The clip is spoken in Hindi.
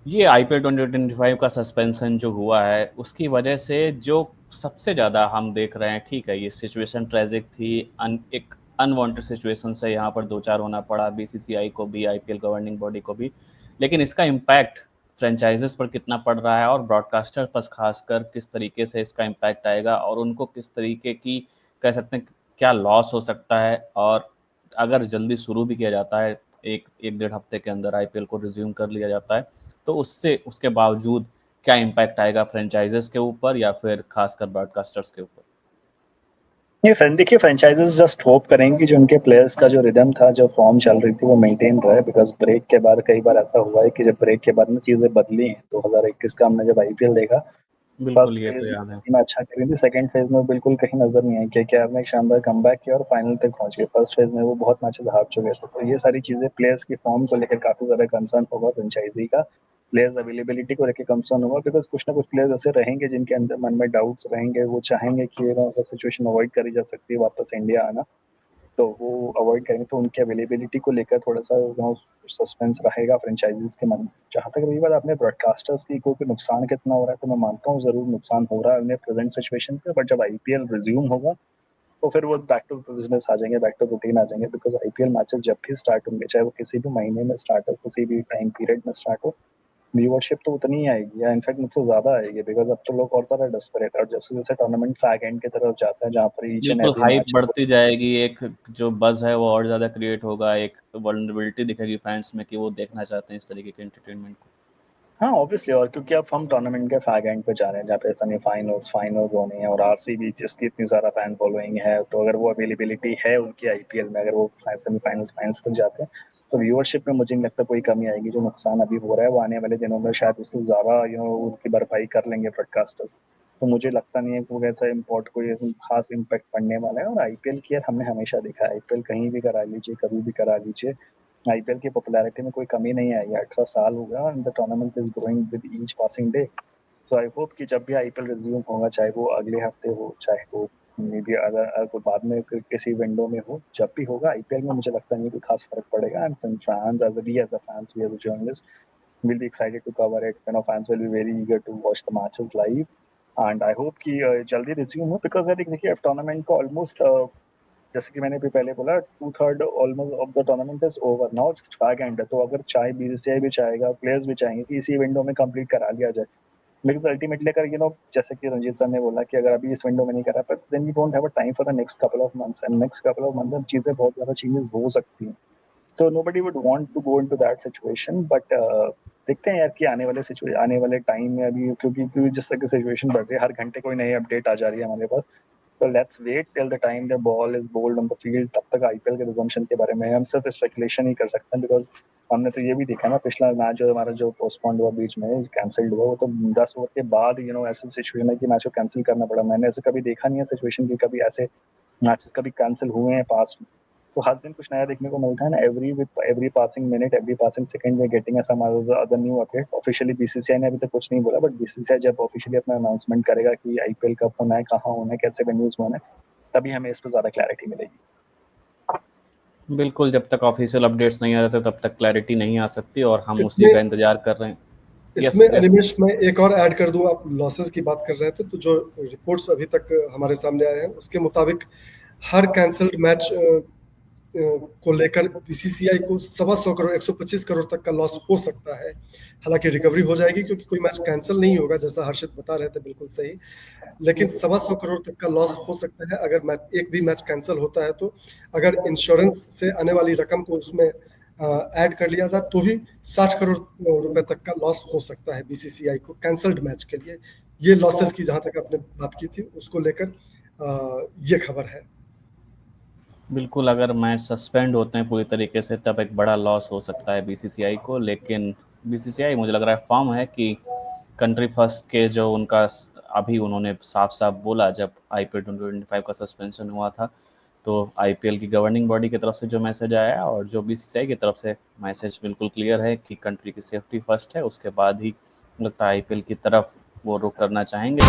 ये आईपीएल 2025 का सस्पेंशन जो हुआ है उसकी वजह से जो सबसे ज़्यादा हम देख रहे हैं, ठीक है ये सिचुएशन ट्रेजिक थी, एक अनवांटेड सिचुएशन से यहाँ पर दो चार होना पड़ा बीसीसीआई को भी, आईपीएल गवर्निंग बॉडी को भी, लेकिन इसका इम्पैक्ट फ्रेंचाइजेस पर कितना पड़ रहा है और ब्रॉडकास्टर पर खासकर किस तरीके से इसका इम्पैक्ट आएगा और उनको किस तरीके की कह सकते हैं क्या लॉस हो सकता है। और अगर जल्दी शुरू भी किया जाता है, एक एक डेढ़ हफ्ते के अंदर आईपीएल को रिज्यूम कर लिया जाता है, तो उससे उसके बावजूद क्या इम्पैक्ट आएगा फ्रेंचाइजेस के ऊपर या फिर खासकर ब्रॉडकास्टर्स के ऊपर। ये देखिए फ्रेंचाइजेस जस्ट होप करेंगे कि जो उनके प्लेयर्स का जो रिदम था, जो फॉर्म चल रही थी वो मेंटेन रहे, बिकॉज ब्रेक के बाद कई बार ऐसा हुआ है कि जब ब्रेक के बाद में चीज़ें बदली हैं। 2021 का हमने जब आईपीएल देखा, फर्स्ट बिल्कुल, ये तो फेज याद है। में अच्छा करी थी, सेकंड फेज में बिल्कुल कहीं नजर नहीं आई। केकेआर ने एक शानदार कमबैक किया और फाइनल तक पहुंच गए। फर्स्ट फेज में वो बहुत मैचेस हार चुके थे, तो ये सारी चीजें प्लेयर्स की फॉर्म को लेकर काफी ज्यादा कंसर्न होगा फ्रेंचाइजी का। प्लेयर्स अवेलेबिलिटी को लेकर कंसर्न होगा, बिकॉज कुछ ना कुछ प्लेयर्स ऐसे रहेंगे जिनके अंदर मन में डाउट्स रहेंगे, वो चाहेंगे कि सिचुएशन अवॉइड करी जा सकती है वापस इंडिया आना, तो वो अवॉइड करेंगे। तो उनकी अवेलेबिलिटी को लेकर थोड़ा सा सस्पेंस रहेगा फ्रेंचाइजीज के मन में। जहाँ तक रही बात आपने ब्रॉडकास्टर्स की, कोई नुकसान कितना हो रहा है, तो मैं मानता हूँ जरूर नुकसान हो रहा है उन्हें प्रेजेंट सिचुएशन पे, बट जब आईपीएल रिज्यूम होगा तो फिर वो बैक टू बिजनेस आ जाएंगे, बैक टू रूटीन आ जाएंगे। बिकॉज आईपीएल मैचेस जब भी स्टार्ट होंगे, चाहे वो किसी भी महीने में स्टार्ट हो, किसी भी टाइम पीरियड में स्टार्ट हो, व्यूअरशिप तो उतनी ही आएगी या इनफैक्ट मुझसे ज्यादा आएगी, बिकॉज अब तो लोग और ज्यादा डेस्परेट है। और जैसे जैसे टूर्नामेंट फैग एंड की तरफ जाता है, जहाँ पर ईच एंड बिल्कुल एवरी हाइप मैच बढ़ती जाएगी, एक जो बज़ है वो और ज़्यादा क्रिएट होगा, एक वल्नरेबिलिटी दिखेगी फैंस में कि वो देखना चाहते हैं इस तरीके के एंटरटेनमेंट को। हाँ ऑब्वियसली, और क्योंकि अब हम टूर्नामेंट के फैग एंड पे जा रहे हैं, जहाँ पे सेमीफाइनल्स फाइनल्स होने हैं, और आरसीबी जिसकी इतनी ज़्यादा फैन फॉलोइंग है, तो अगर वो अवेलेबिलिटी है उनकी आईपीएल में, अगर वो सेमीफाइनल्स फाइनल्स तक जाते हैं, तो व्यूअरशिप में मुझे नहीं लगता कोई कमी आएगी। जो नुकसान अभी हो रहा है वो आने वाले दिनों में शायद उससे ज़्यादा उनकी भरपाई कर लेंगे ब्रॉडकास्टर्स। तो मुझे लगता नहीं है कि वो ऐसा इम्पोर्ट कोई खास इम्पैक्ट पड़ने वाला है। और आईपीएल की यार हमने हमेशा देखा है, आईपीएल कहीं भी करा लीजिए, कभी भी करा लीजिए, आईपीएल की पॉपुलैरिटी में कोई कमी नहीं आई है। 18 साल हो गया and the tournament is growing with each passing day. So I hope कि जब भी आईपीएल रिज्यूम होगा, चाहे वो अगले हफ्ते हो, चाहे वो मे बी अगर बाद में किसी विंडो में हो, जब भी होगा आईपीएल में, मुझे लगता नहीं कि खास फर्क पड़ेगा। And fans as a fans, we as a journalist will be excited to cover it. Fans will be very eager to watch the matches live. And I hope कि जल्दी रिज्यूम हो, बिकॉज यार देखिए अब टूर्नामेंट को ऑलमोस्ट, जैसे कि मैंने भी पहले बोला, 2/3 almost of the tournament is over now, just fag and है। तो अगर चाहे बीसीसीआई भी चाहेगा, प्लेयर्स भी चाहेंगे कि इसी विंडो में कंप्लीट करा लिया जाए, बिकॉज अल्टीमेटली अगर जैसे कि रंजीत सर ने बोला कि अगर अभी इस विंडो में नहीं करा, पर then you don't have a time for the next couple of months, and next couple of month में चीजें बहुत ज्यादा चेंजेस हो सकती हैं। So nobody would want to go into that situation, but देखते हैं यार कि आने वाले टाइम में अभी, क्योंकि जिस तरह की सिचुएशन बढ़ रही है, हर घंटे कोई नई अपडेट आ जा रही है हमारे पास। तो let's wait till the time the ball is bowled on the field. तब तक आईपीएल के रिजम्पशन के बारे में हम सिर्फ स्पेकुलेशन ही कर सकते हैं, बिकॉज हमने तो ये भी देखा ना, पिछला मैच जो हमारा जो पोस्टपोन्ड हुआ, बीच में कैंसिल्ड हुआ, वो तो 10 ओवर के बाद ऐसे सिचुएशन है कि मैच को कैंसिल करना पड़ा। मैंने ऐसे कभी देखा नहीं है सिचुएशन की, कभी ऐसे मैचेस कभी कैंसिल हुए हैं पास्ट में। तो हर दिन कुछ नया देखने को मिलता है ना, every passing minute, every passing second में getting some other new update. Officially BCCI ने अभी तक कुछ नहीं बोला, बट बीसीसीआई जब ऑफिशियली अपना अनाउंसमेंट करेगा कि आईपीएल कब होना है, कहाँ होना है, कैसे वेन्यूज में होना है, तभी हमें इस पर ज्यादा क्लैरिटी मिलेगी। बिल्कुल, जब तक ऑफिशियल अपडेट्स नहीं आ रहे थे तब तक क्लैरिटी नहीं आ सकती और हम उसी का इसमें इंतजार कर रहे हैं। यस इसमें यस। अनिमेश मैं एक और ऐड कर दूं, आप लॉसेस की बात कर रहे थे, तो जो रिपोर्ट्स अभी तक हमारे सामने आए हैं उसके मुताबिक हर कैंसल्ड मैच को लेकर बीसीसीआई को 125 करोड़ 125 करोड़ तक का लॉस हो सकता है। हालांकि रिकवरी हो जाएगी क्योंकि कोई मैच कैंसिल नहीं होगा, जैसा हर्षित बता रहे थे, बिल्कुल सही। लेकिन 125 करोड़ तक का लॉस हो सकता है अगर मैच एक भी मैच कैंसिल होता है। तो अगर इंश्योरेंस से आने वाली रकम को उसमें ऐड कर लिया जाए तो भी 60 करोड़ रुपए तक का लॉस हो सकता है बीसीसीआई को कैंसल्ड मैच के लिए। ये लॉसेस की जहां तक आपने बात की थी उसको लेकर ये खबर है। बिल्कुल, अगर मैच सस्पेंड होते हैं पूरी तरीके से तब एक बड़ा लॉस हो सकता है बीसीसीआई को, लेकिन बीसीसीआई मुझे लग रहा है फर्म है कि कंट्री फर्स्ट के जो उनका अभी उन्होंने साफ साफ बोला जब आईपीएल 2025 का सस्पेंशन हुआ था, तो आईपीएल की गवर्निंग बॉडी की तरफ से जो मैसेज आया और जो बीसीसीआई की तरफ से मैसेज बिल्कुल क्लियर है कि कंट्री की सेफ्टी फर्स्ट है, उसके बाद ही लगता है आईपीएल की तरफ वो रुख करना चाहेंगे।